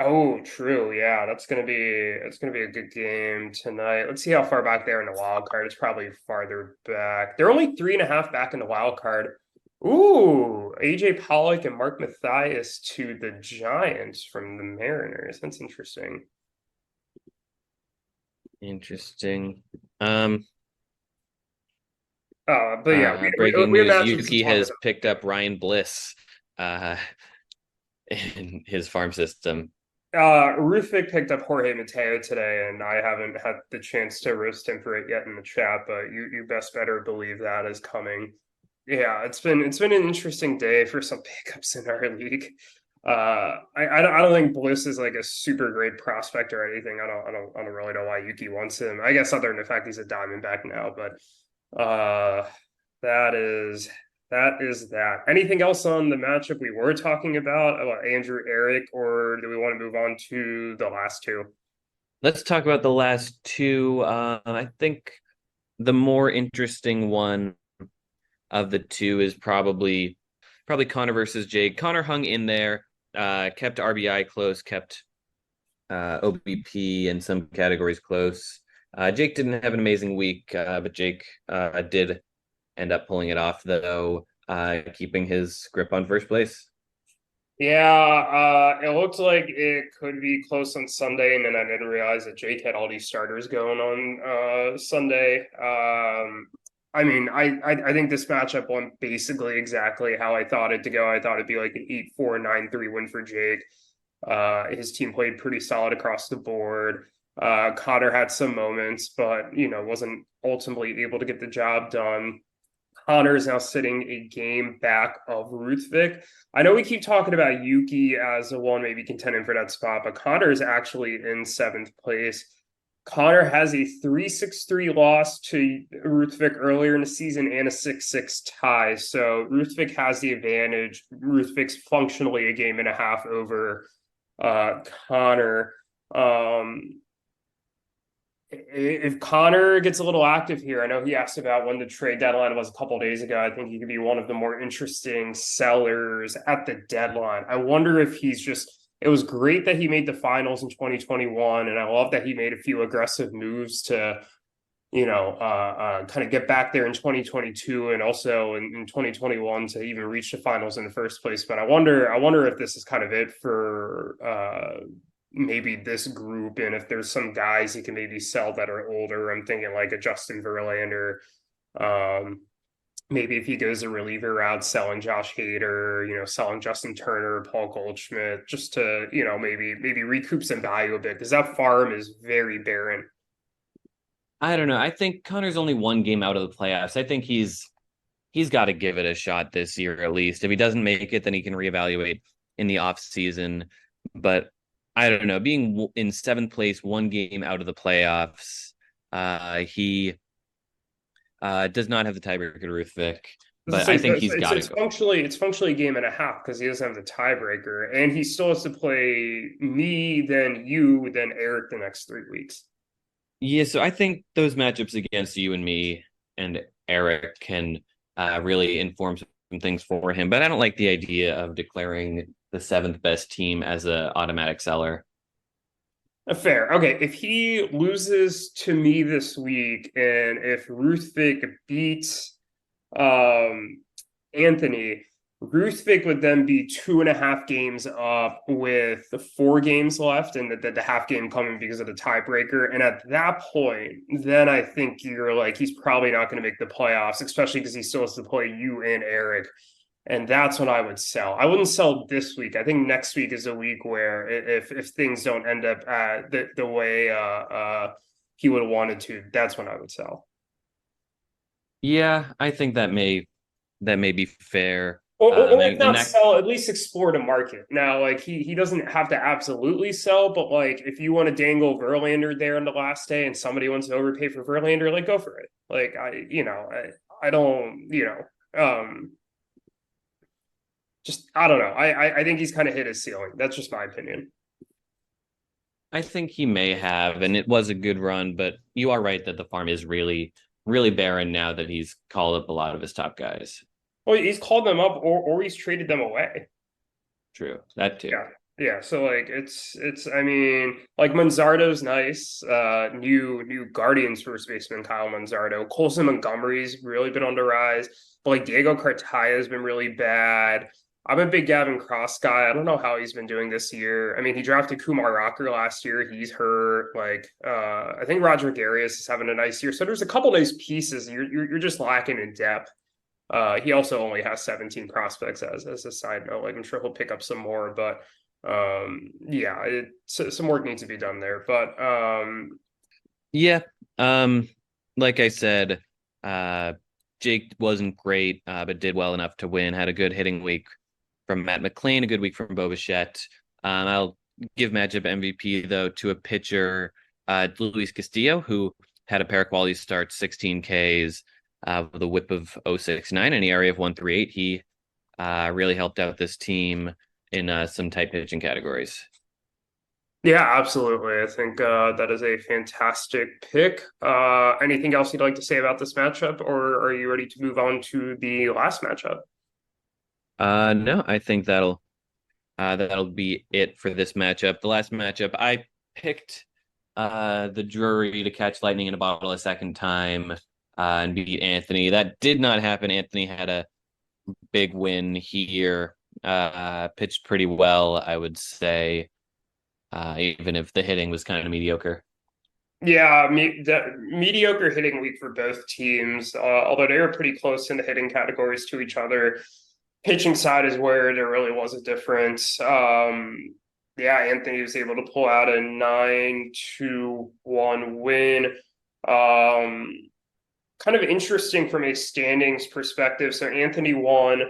oh, true. Yeah, it's gonna be a good game tonight. Let's see how far back they are in the wild card. It's probably farther back. They're only 3.5 back in the wild card. Ooh, AJ Pollock and Mark Mathias to the Giants from the Mariners. That's interesting. Interesting. But yeah, Breaking we news: imagine some Yuki talk has about. picked up Ryan Bliss in his farm system. Ruthvik picked up Jorge Mateo today, and I haven't had the chance to roast him for it yet in the chat, but you best better believe that is coming. Yeah, it's been an interesting day for some pickups in our league. I don't think Bliss is like a super great prospect or anything. I don't really know why Yuki wants him. I guess other than the fact he's a Diamondback now, but that is that. Anything else on the matchup we were talking about Andrew Erik, or do we want to move on to the last two? Let's talk about the last two. I think the more interesting one of the two is probably Conor versus Jake. Conor hung in there, kept RBI close, kept OBP and some categories close. Jake didn't have an amazing week, but Jake did end up pulling it off, though, keeping his grip on first place. Yeah, it looked like it could be close on Sunday, and then I didn't realize that Jake had all these starters going on Sunday. I mean, I think this matchup went basically exactly how I thought it to go. I thought it'd be like an 8-4, 9-3 win for Jake. His team played pretty solid across the board. Conor had some moments, but wasn't ultimately able to get the job done. Conor is now sitting a game back of Ruthvik. I know we keep talking about Yuki as the one maybe contending for that spot, but Conor is actually in 7th place. Conor has a 3-6-3 loss to Ruthvik earlier in the season and a 6-6 tie. So Ruthvik has the advantage. Ruthvik's functionally a game and a half over Conor. if Conor gets a little active here, I know he asked about when the trade deadline was a couple of days ago. I think he could be one of the more interesting sellers at the deadline. I wonder if he's just, it was great that he made the finals in 2021, and I love that he made a few aggressive moves to, kind of get back there in 2022 and also in 2021 to even reach the finals in the first place. But I wonder if this is kind of it for maybe this group, and if there's some guys he can maybe sell that are older. I'm thinking like a Justin Verlander. Maybe if he goes a reliever route, selling Josh Hader, selling Justin Turner, Paul Goldschmidt, just to, maybe recoup some value a bit, because that farm is very barren. I don't know. I think Connor's only one game out of the playoffs. I think he's got to give it a shot this year at least. If he doesn't make it, then he can reevaluate in the off season. But I don't know. Being in seventh place, one game out of the playoffs, he does not have the tiebreaker to Ruthvik, but I think he's got to go. It's functionally a game and a half because he doesn't have the tiebreaker, and he still has to play me, then you, then Erik the next 3 weeks. Yeah, so I think those matchups against you and me and Erik can really inform some things for him. But I don't like the idea of declaring the seventh best team as an automatic seller. Fair. Okay, if he loses to me this week, and if Ruthvik beats Anthony, Ruthvik would then be 2.5 games up with 4 games left, and the half game coming because of the tiebreaker. And at that point, then I think you're like, he's probably not going to make the playoffs, especially because he still has to play you and Erik. And that's when I would sell. I wouldn't sell this week. I think next week is a week where if things don't end up the way he would have wanted to, that's when I would sell. Yeah, I think that may be fair. Or if not sell, at least explore the market. Now, like he doesn't have to absolutely sell, but like if you want to dangle Verlander there on the last day and somebody wants to overpay for Verlander, like go for it. Like I don't, just I don't know. I think he's kind of hit his ceiling. That's just my opinion. I think he may have, and it was a good run, but you are right that the farm is really, really barren now that he's called up a lot of his top guys. Well, he's called them up or he's traded them away. True. That too. Yeah. Yeah. So like it's I mean, like Manzardo's nice. New Guardians first baseman Kyle Manzardo. Colson Montgomery's really been on the rise. But like Diego Cartaya has been really bad. I'm a big Gavin Cross guy. I don't know how he's been doing this year. I mean, he drafted Kumar Rocker last year. He's hurt. Like, I think Roger Garius is having a nice year. So there's a couple nice pieces. You're just lacking in depth. He also only has 17 prospects as a side note. Like I'm sure he'll pick up some more, but yeah, some work needs to be done there. But yeah, like I said, Jake wasn't great, but did well enough to win. Had a good hitting week from Matt McLean, a good week from Bo Bichette. I'll give matchup MVP though to a pitcher, Luis Castillo, who had a pair of quality starts, 16 Ks. With a whip of 069 and an area of 138. He really helped out this team in some tight pitching categories. Yeah, absolutely. I think that is a fantastic pick. Anything else you'd like to say about this matchup, or are you ready to move on to the last matchup? No, I think that'll be it for this matchup. The last matchup, I picked the Drury to catch lightning in a bottle a second time. And beat Anthony. That did not happen. Anthony had a big win here. Pitched pretty well, I would say, even if the hitting was kind of mediocre. Yeah, the mediocre hitting week for both teams, although they were pretty close in the hitting categories to each other. Pitching side is where there really was a difference. Yeah, Anthony was able to pull out a 9-1 win. Kind of interesting from a standings perspective. So Anthony won,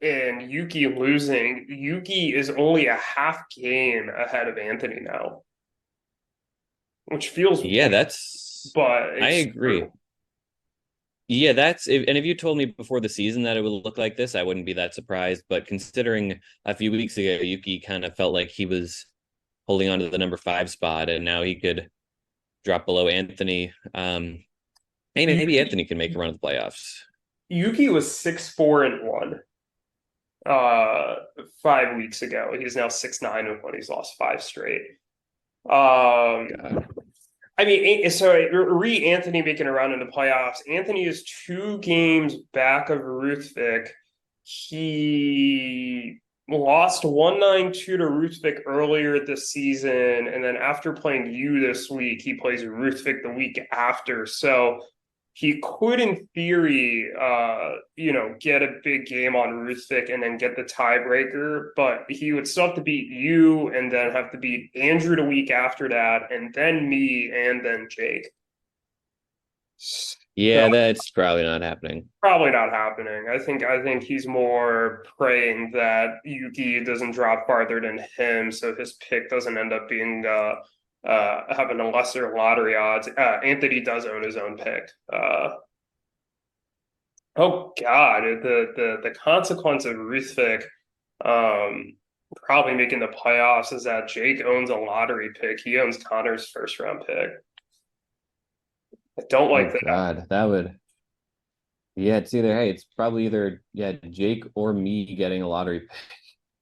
and Yuki losing. Yuki is only a half game ahead of Anthony now, which feels weird, but I agree. True. Yeah, and if you told me before the season that it would look like this, I wouldn't be that surprised. But considering a few weeks ago, Yuki kind of felt like he was holding on to the number 5 spot, and now he could drop below Anthony. Hey, maybe Yuki, Anthony can make a run of the playoffs. Yuki was 6-4-1 uh 5 weeks ago. He's now 6-9-1. He's lost five straight. God. I mean, so Anthony making a run in the playoffs. Anthony is 2 games back of Ruthvik. He lost 1-9-2 to Ruthvik earlier this season, and then after playing you this week, he plays Ruthvik the week after. So he could, in theory, get a big game on Ruthvik and then get the tiebreaker, but he would still have to beat you and then have to beat Andrew the week after that, and then me, and then Jake. Yeah, So, that's probably not happening. probably not happening. I think he's more praying that Yuki doesn't drop farther than him, so his pick doesn't end up being having a lesser lottery odds. Anthony does own his own pick. Oh God, the consequence of Ruthvik probably making the playoffs is that Jake owns a lottery pick. He owns Connor's first round pick. I don't like that. God, that would. Yeah, it's probably either Jake or me getting a lottery pick.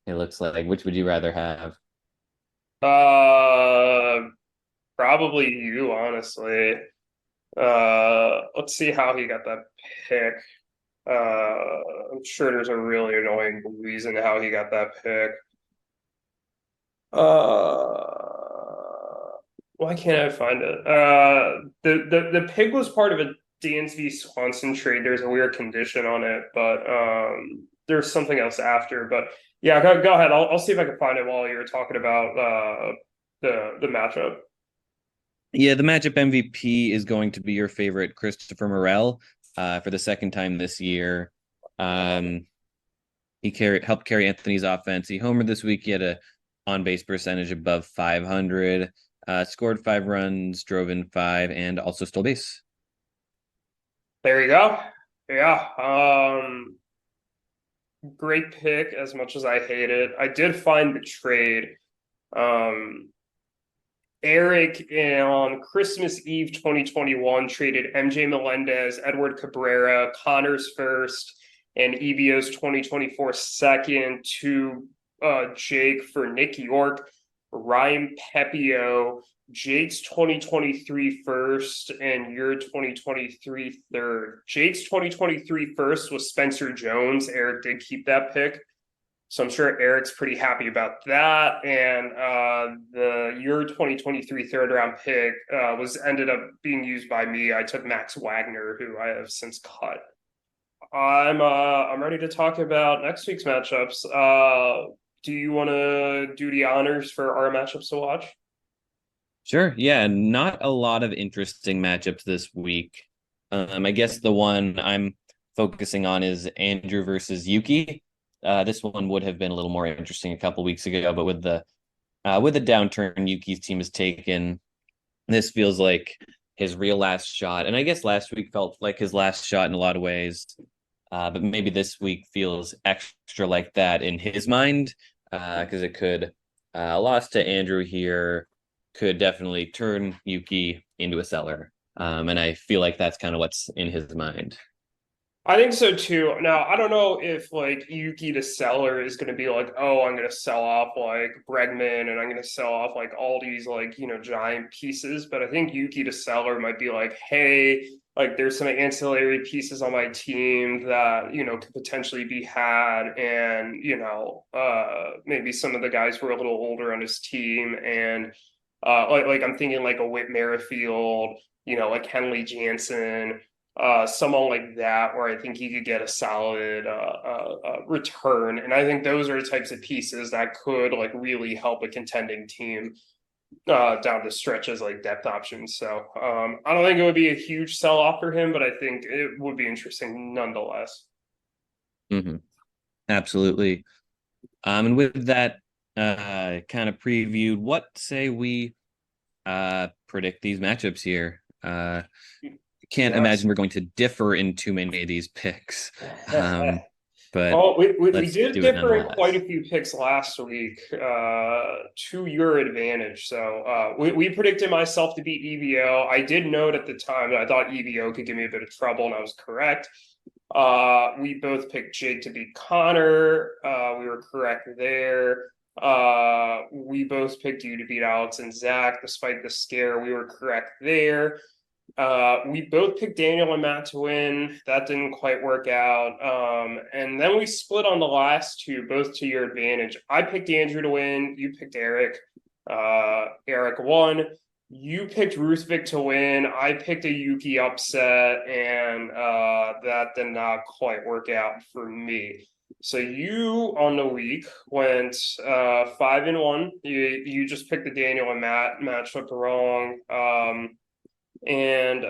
It looks like. Which would you rather have? Probably you, honestly. Let's see how he got that pick. I'm sure there's a really annoying reason how he got that pick. Why can't I find it? The pick was part of a Dansby Swanson trade. There's a weird condition on it, but there's something else after. But yeah, go ahead. I'll see if I can find it while you're talking about the matchup. Yeah, the matchup MVP is going to be your favorite Christopher Morel for the second time this year. He helped carry Anthony's offense. He homered this week. He had a on-base percentage above 500, scored 5 runs, drove in 5, and also stole base. There you go. Yeah. Great pick, as much as I hate it. I did find the trade. Erik on Christmas Eve 2021 traded MJ Melendez, Edward Cabrera, Connor's first, and EVO's 2024 second to Jake for Nick York, Ryan Pepio, Jake's 2023 first, and your 2023 third. Jake's 2023 first was Spencer Jones. Erik did keep that pick. So I'm sure Erik's pretty happy about that. And your 2023 third round pick ended up being used by me. I took Max Wagner, who I have since cut. I'm ready to talk about next week's matchups. Do you want to do the honors for our matchups to watch? Sure. Yeah, not a lot of interesting matchups this week. I guess the one I'm focusing on is Andrew versus Yuki. This one would have been a little more interesting a couple weeks ago, but with the downturn Yuki's team has taken, this feels like his real last shot. And I guess last week felt like his last shot in a lot of ways, but maybe this week feels extra like that in his mind, because it could a loss to Andrew here could definitely turn Yuki into a seller, and I feel like that's kind of what's in his mind. I think so too. Now, I don't know if like Yuki the seller is going to be like, oh, I'm going to sell off like Bregman and I'm going to sell off like all these like, giant pieces. But I think Yuki the seller might be like, hey, like there's some ancillary pieces on my team that, could potentially be had. And, maybe some of the guys were a little older on his team. And like I'm thinking like a Whit Merrifield, like Kenley Jansen, someone like that, where I think he could get a solid return. And I think those are the types of pieces that could like really help a contending team down the stretch as like depth options. So I don't think it would be a huge sell off for him, but I think it would be interesting nonetheless. Mm-hmm. Absolutely. And with that kind of previewed, what say we predict these matchups here? Can't imagine we're going to differ in too many of these picks. but Oh, we let's did do it differ in quite nonetheless. a few picks last week, to your advantage. So we predicted myself to beat EVO. I did note at the time that I thought EVO could give me a bit of trouble, and I was correct. We both picked Jake to beat Conor. We were correct there. We both picked you to beat Alex and Zach, despite the scare. We were correct there. We both picked Daniel and Matt to win. That didn't quite work out. And then we split on the last two, both to your advantage. I picked Andrew to win. You picked Erik. Erik won. You picked Ruthvik to win. I picked a Yuki upset, and that did not quite work out for me. So you on the week went 5-1. You just picked the Daniel and Matt matchup wrong. And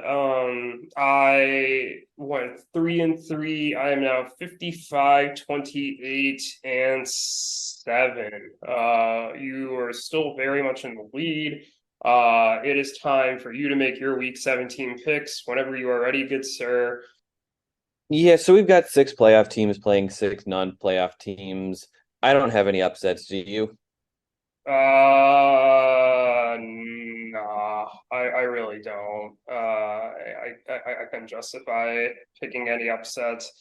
I went 3-3. I am now 55, 28, and 7. You are still very much in the lead. It is time for you to make your week 17 picks whenever you are ready, good sir. Yeah, so we've got 6 playoff teams playing 6 non-playoff teams. I don't have any upsets, do you? Nah, I really don't. I can justify picking any upsets.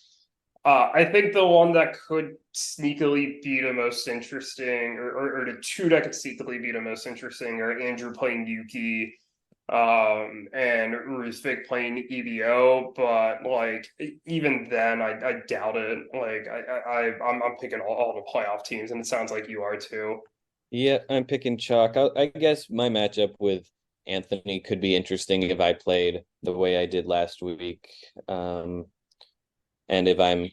I think the one that could sneakily be the most interesting, or the two that could sneakily be the most interesting, are Andrew playing Yuki, and Ruthvik playing EBO. But like even then, I doubt it. Like I'm picking all the playoff teams, and it sounds like you are too. Yeah, I'm picking chalk. I guess my matchup with Anthony could be interesting if I played the way I did last week. And if I'm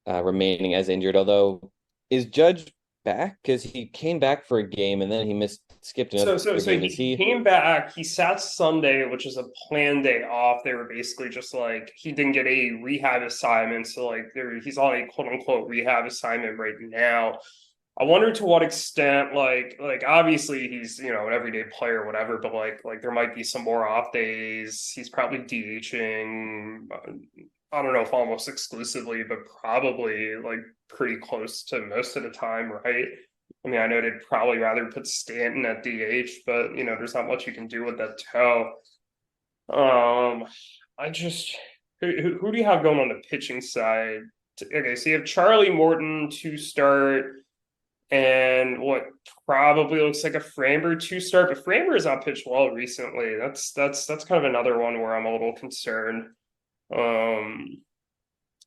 remaining as injured, although is Judge back? Because he came back for a game and then he skipped another So game. he, Is he he? came back. He sat Sunday, which is a planned day off. They were basically just like he didn't get a rehab assignment, so like he's on a quote unquote rehab assignment right now. I wonder to what extent, like obviously he's an everyday player, or whatever, but like there might be some more off days. He's probably DHing. I don't know if almost exclusively, but probably like pretty close to most of the time, right? I mean, I know they'd probably rather put Stanton at DH, but there's not much you can do with that toe. Um, I just who do you have going on the pitching side? Okay, so you have Charlie Morton to start, and what probably looks like a Framber to start, but Framber has not pitched well recently. That's kind of another one where I'm a little concerned. Um,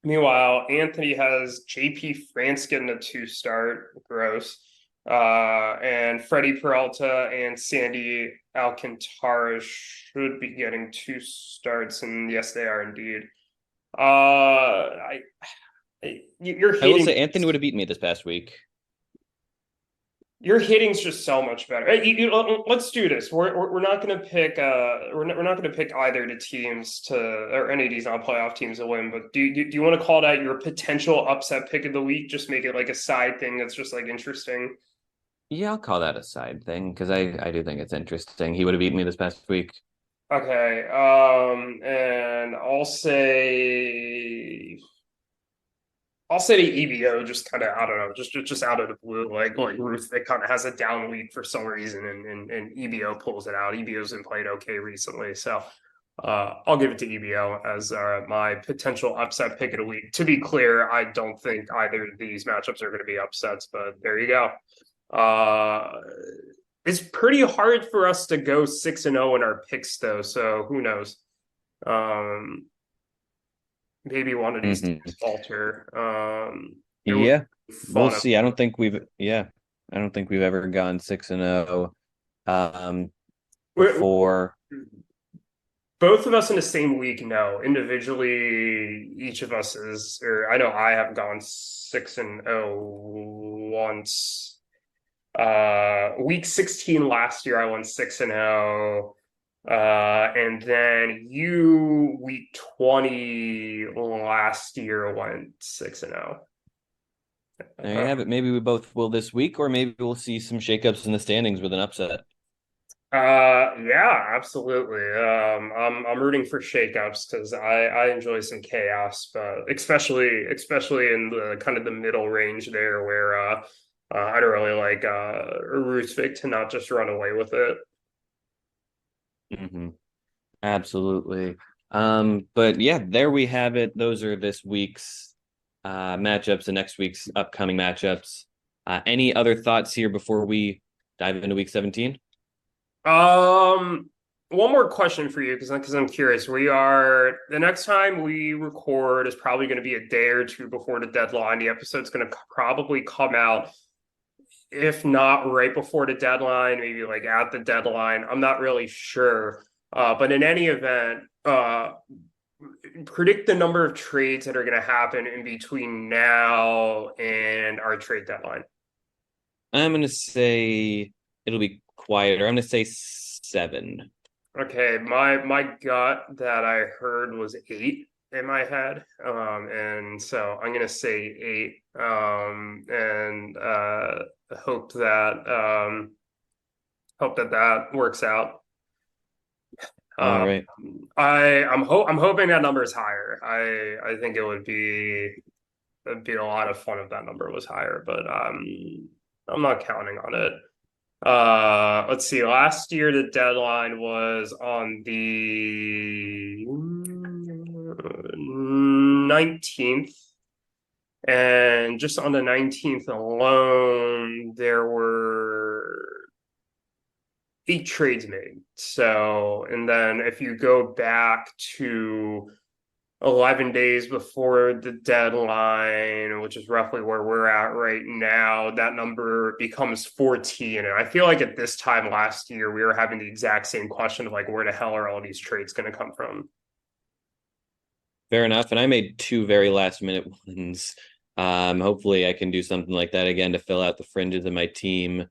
Meanwhile, Anthony has JP France getting a 2 start, gross. And Freddie Peralta and Sandy Alcantara should be getting 2 starts, and yes, they are indeed. You're I will hitting say Anthony would have beaten me this past week. your hitting's just so much better. Let's do this. We're not going to pick we're not going to pick either of the teams to, or any of these non-playoff teams to win. But do you want to call that your potential upset pick of the week? Just make it like a side thing that's just like interesting. Yeah, I'll call that a side thing because I do think it's interesting. He would have beaten me this past week. Okay. And I'll say the EBO just kind of, I don't know, just out of the blue, like Ruth, it kind of has a down week for some reason, and EBO pulls it out. EBO's been played okay recently, so I'll give it to EBO as my potential upset pick of the week. To be clear, I don't think either of these matchups are going to be upsets, but there you go. It's pretty hard for us to go 6-0 in our picks, though, so who knows? Maybe one of these teams falter. It would Yeah, be we'll fun. see. I don't think we've ever gone 6-0 We're, before. both of us in the same week, no. Individually, each of us is, or I know I have gone 6-0 once. Week 16 last year, I went 6-0. And then you week 20 last year went 6-0. There you have it. Maybe we both will this week, or maybe we'll see some shakeups in the standings with an upset. Yeah, absolutely. I'm rooting for shakeups because I enjoy some chaos, but especially in the kind of the middle range there where I don't really like Ruthvik to not just run away with it. Hmm. Absolutely. But yeah, there we have it. Those are this week's matchups and next week's upcoming matchups. Any other thoughts here before we dive into week 17? Um, One more question for you because I'm curious. We are the next time we record is probably going to be a day or two before the deadline. The episode's going to probably come out, if not right before the deadline, maybe like at the deadline. I'm not really sure. But in any event, predict the number of trades that are going to happen in between now and our trade deadline. I'm gonna say it'll be quieter. I'm gonna say 7. Okay, my gut that I heard was 8 in my head. And so I'm gonna say 8. And hope that that works out. All Um, right. I'm hoping that number is higher. I think it'd be a lot of fun if that number was higher, but I'm not counting on it. Let's see. Last year, the deadline was on the 19th. And just on the 19th alone, there were 8 trades made. So, and then if you go back to 11 days before the deadline, which is roughly where we're at right now, that number becomes 14. And I feel like at this time last year, we were having the exact same question of like, where the hell are all these trades going to come from? Fair enough. And I made 2 very last minute ones. Hopefully I can do something like that again to fill out the fringes of my team.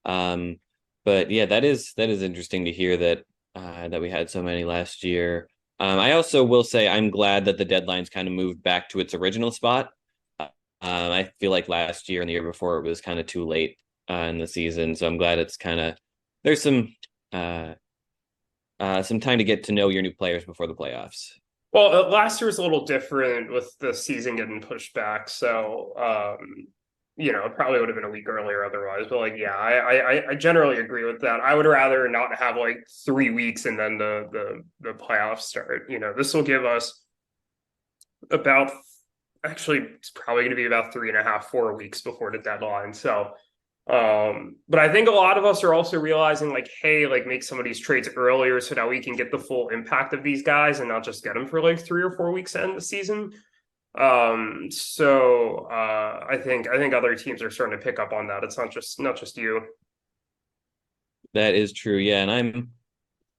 But yeah, that is interesting to hear that that we had so many last year. I also will say I'm glad that the deadline's kind of moved back to its original spot. I feel like last year and the year before it was kind of too late in the season, so I'm glad it's kind of there's some time to get to know your new players before the playoffs. Well, last year was a little different with the season getting pushed back. So, it probably would have been a week earlier otherwise. But like, yeah, I generally agree with that. I would rather not have like 3 weeks and then the playoffs start. This will give us about actually it's probably going to be about 3.5, 4 weeks before the deadline. So, but I think a lot of us are also realizing like, hey, like make some of these trades earlier so that we can get the full impact of these guys and not just get them for like 3 or 4 weeks to end the season. So I think other teams are starting to pick up on that. It's not just you. That is true, yeah. And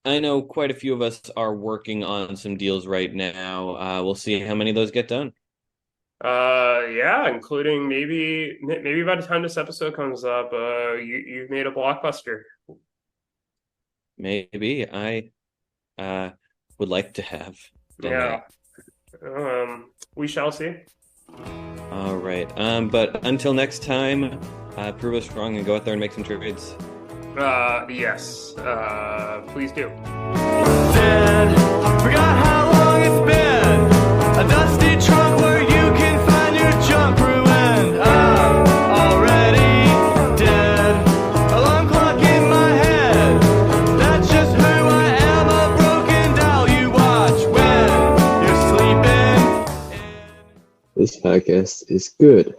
I know quite a few of us are working on some deals right now. We'll see how many of those get done. Yeah, including maybe by the time this episode comes up, you've made a blockbuster. Maybe I would like to have done Yeah. that. We shall see. All right. But until next time, prove us wrong and go out there and make some trades. Yes. Please do. Dead. Forgot how long it's been. A dusty trunk where you can find your junk ruined. I'm already dead. Alarm clock in my head. That's just who I am. A broken doll you watch when you're sleeping. This podcast is good.